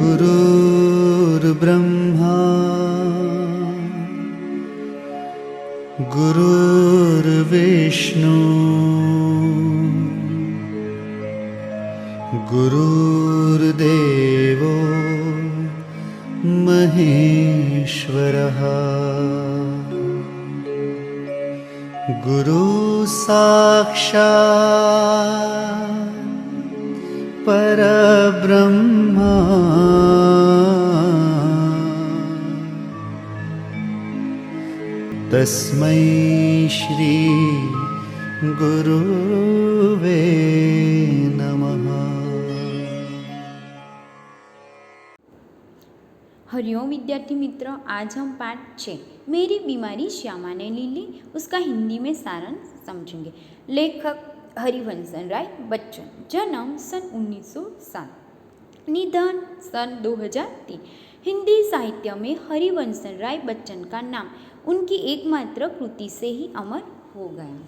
गुरुर्ब्रह्मा गुरुर्विष्णु गुरुर्देवो महेश्वरः गुरु साक्षात् परब्रह्मा तस्मै श्री गुरुवे नमः। हरिओम विद्यार्थी मित्रों, आज हम पाठ 6 मेरी बीमारी श्यामा ने ले ली उसका हिंदी में सारांश समझेंगे। लेखक हरिवंशन राय बच्चन, जन्म सन 1907, निधन सन 2003। हिंदी साहित्य में हरिवंशन राय बच्चन का नाम उनकी एकमात्र कृति से ही अमर हो गया।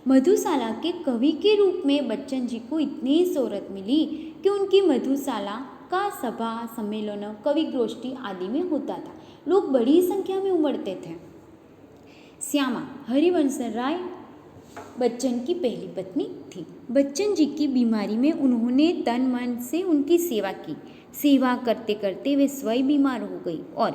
मधुशाला के कवि के रूप में बच्चन जी को इतनी शोहरत मिली कि उनकी मधुशाला का सभा सम्मेलन कवि गोष्ठी आदि में होता था। लोग बड़ी संख्या में उमड़ते थे। श्यामा हरिवंशन राय बच्चन की पहली पत्नी थी। बच्चन जी की बीमारी में उन्होंने तन मन से उनकी सेवा की। सेवा करते करते वे स्वयं बीमार हो गई और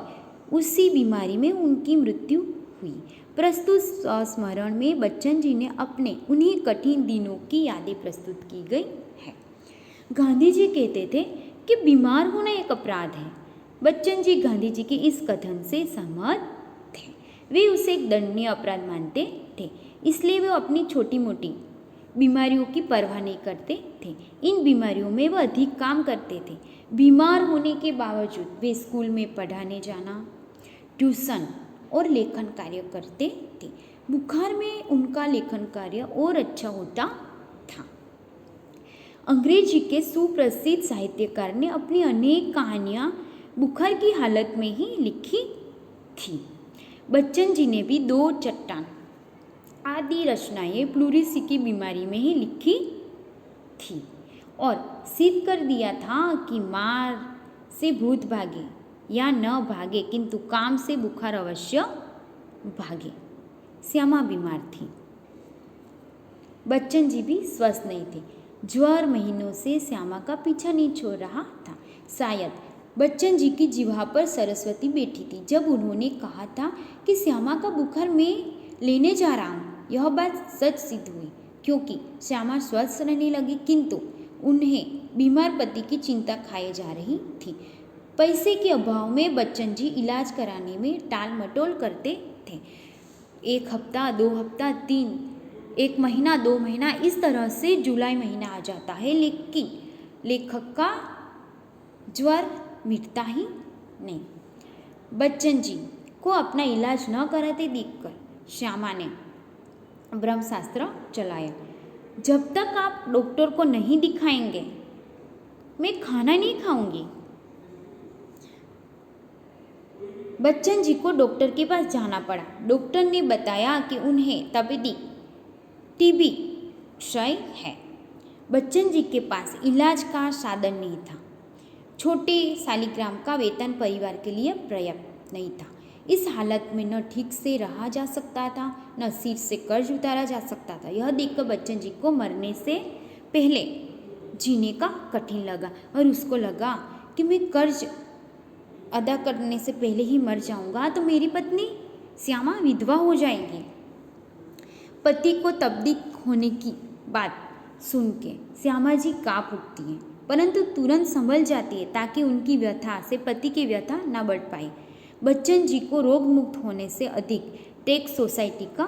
उसी बीमारी में उनकी मृत्यु हुई। प्रस्तुत संस्मरण में बच्चन जी ने अपने उन्हीं कठिन दिनों की यादें प्रस्तुत की गई है। गांधी जी कहते थे कि बीमार होना एक अपराध है। बच्चन जी गांधी जी के इस कथन से सहमत थे। वे उसे एक दंडनीय अपराध मानते थे, इसलिए वे अपनी छोटी मोटी बीमारियों की परवाह नहीं करते थे। इन बीमारियों में वह अधिक काम करते थे। बीमार होने के बावजूद वे स्कूल में पढ़ाने जाना, ट्यूशन और लेखन कार्य करते थे। बुखार में उनका लेखन कार्य और अच्छा होता था। अंग्रेजी के सुप्रसिद्ध साहित्यकार ने अपनी अनेक कहानियाँ बुखार की हालत में ही लिखी थी। बच्चन जी ने भी 2 चट्टान आदि रचनाएं प्लूरिसी की बीमारी में ही लिखी थी और सिद्ध कर दिया था कि मार से भूत भागे या न भागे, किंतु काम से बुखार अवश्य भागे। श्यामा बीमार थी। बच्चन जी भी स्वस्थ नहीं थे। ज्वर महीनों से श्यामा का पीछा नहीं छोड़ रहा था। शायद बच्चन जी की जिह्वा पर सरस्वती बैठी थी जब उन्होंने कहा था कि श्यामा का बुखार मैं लेने जा रहा हूँ। यह बात सच सिद्ध हुई, क्योंकि श्यामा स्वस्थ रहने लगी, किंतु उन्हें बीमार पति की चिंता खाए जा रही थी। पैसे के अभाव में बच्चन जी इलाज कराने में टाल मटोल करते थे। 1 हफ्ता 2 हफ्ता 3, 1 महीना 2 महीना, इस तरह से जुलाई महीना आ जाता है, लेकिन लेखक का ज्वर मिटता ही नहीं। बच्चन जी को अपना इलाज न कराते देखकर श्यामा ने ब्रह्मशास्त्र चलाया। जब तक आप डॉक्टर को नहीं दिखाएंगे मैं खाना नहीं खाऊंगी। बच्चन जी को डॉक्टर के पास जाना पड़ा। डॉक्टर ने बताया कि उन्हें तपेदिक टीबी क्षय है। बच्चन जी के पास इलाज का साधन नहीं था। छोटे शालिग्राम का वेतन परिवार के लिए पर्याप्त नहीं था। इस हालत में न ठीक से रहा जा सकता था, न सिर से कर्ज उतारा जा सकता था। यह देखकर बच्चन जी को मरने से पहले जीने का कठिन लगा और उसको लगा कि मैं कर्ज अदा करने से पहले ही मर जाऊंगा तो मेरी पत्नी श्यामा विधवा हो जाएगी। पति को तबदीक होने की बात सुन के श्यामा जी काँप उठती हैं, परंतु तुरंत संभल जाती है ताकि उनकी व्यथा से पति की व्यथा न बढ़ पाए। बच्चन जी को रोग मुक्त होने से अधिक टैक्स सोसाइटी का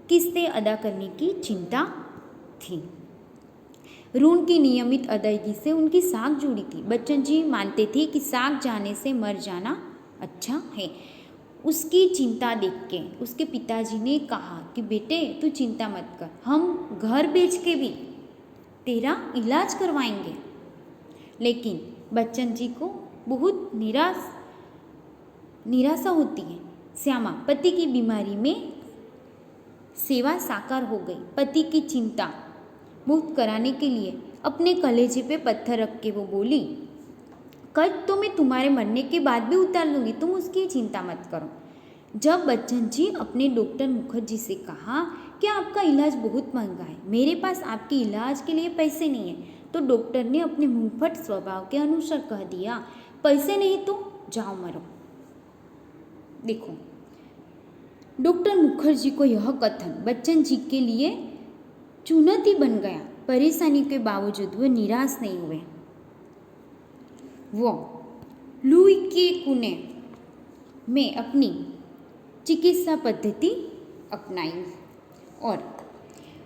किस्तें अदा करने की चिंता थी। ऋण की नियमित अदायगी से उनकी साख जुड़ी थी। बच्चन जी मानते थे कि साख जाने से मर जाना अच्छा है। उसकी चिंता देख के उसके पिताजी ने कहा कि बेटे तू चिंता मत कर, हम घर बेच के भी तेरा इलाज करवाएंगे। लेकिन बच्चन जी को बहुत निराशा होती है। श्यामा पति की बीमारी में सेवा साकार हो गई। पति की चिंता मुक्त कराने के लिए अपने कलेजे पे पत्थर रख के वो बोली, कर्ज तो मैं तुम्हारे मरने के बाद भी उतार लूँगी, तुम उसकी चिंता मत करो। जब बच्चन जी अपने डॉक्टर मुखर्जी से कहा कि आपका इलाज बहुत महंगा है, मेरे पास आपके इलाज के लिए पैसे नहीं है, तो डॉक्टर ने अपने मुंहफट स्वभाव के अनुसार कह दिया, पैसे नहीं तो जाओ मरो। देखो, डॉक्टर मुखर्जी को यह कथन बच्चन जी के लिए चुनौती बन गया। परेशानी के बावजूद वो निराश नहीं हुए। वो लुई के कुने में अपनी चिकित्सा पद्धति अपनाई और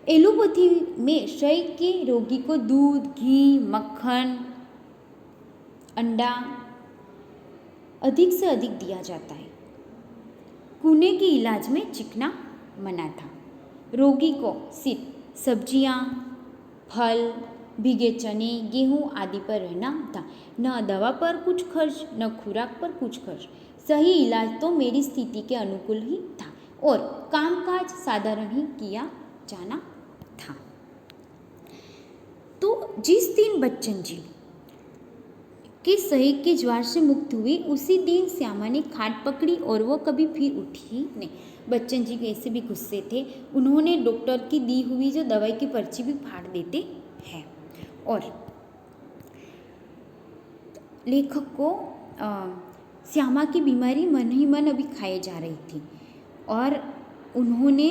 एलोपैथी में क्षय के रोगी को दूध, घी, मक्खन, अंडा अधिक से अधिक दिया जाता है। कुने के इलाज में चिकना मना था। रोगी को सिर्फ सब्जियां, फल, भीगे चने, गेहूं आदि पर रहना था। न दवा पर कुछ खर्च, न खुराक पर कुछ खर्च। सही इलाज तो मेरी स्थिति के अनुकूल ही था और कामकाज साधारण ही किया जाना था। तो जिस दिन बच्चन जी के सही के ज्वार से मुक्त हुई, उसी दिन श्यामा ने खाट पकड़ी और वो कभी फिर उठी ही नहीं। बच्चन जी कैसे भी गुस्से थे, उन्होंने डॉक्टर की दी हुई जो दवाई की पर्ची भी फाड़ देते हैं। और लेखक को श्यामा की बीमारी मन ही मन अभी खाए जा रही थी और उन्होंने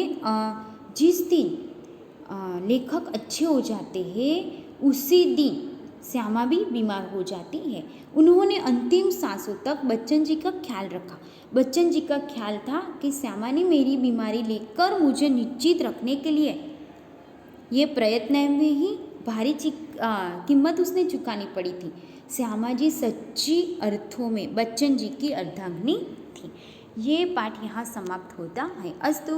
जिस दिन लेखक अच्छे हो जाते हैं, उसी दिन श्यामा भी बीमार हो जाती है। उन्होंने अंतिम सांसों तक बच्चन जी का ख्याल रखा। बच्चन जी का ख्याल था कि श्यामा ने मेरी बीमारी लेकर मुझे निश्चित रखने के लिए ये प्रयत्न में ही भारी कीमत उसने चुकानी पड़ी थी। श्यामा जी सच्ची अर्थों में बच्चन जी की अर्धांगिनी थी। ये पाठ यहाँ समाप्त होता है। अस्तु।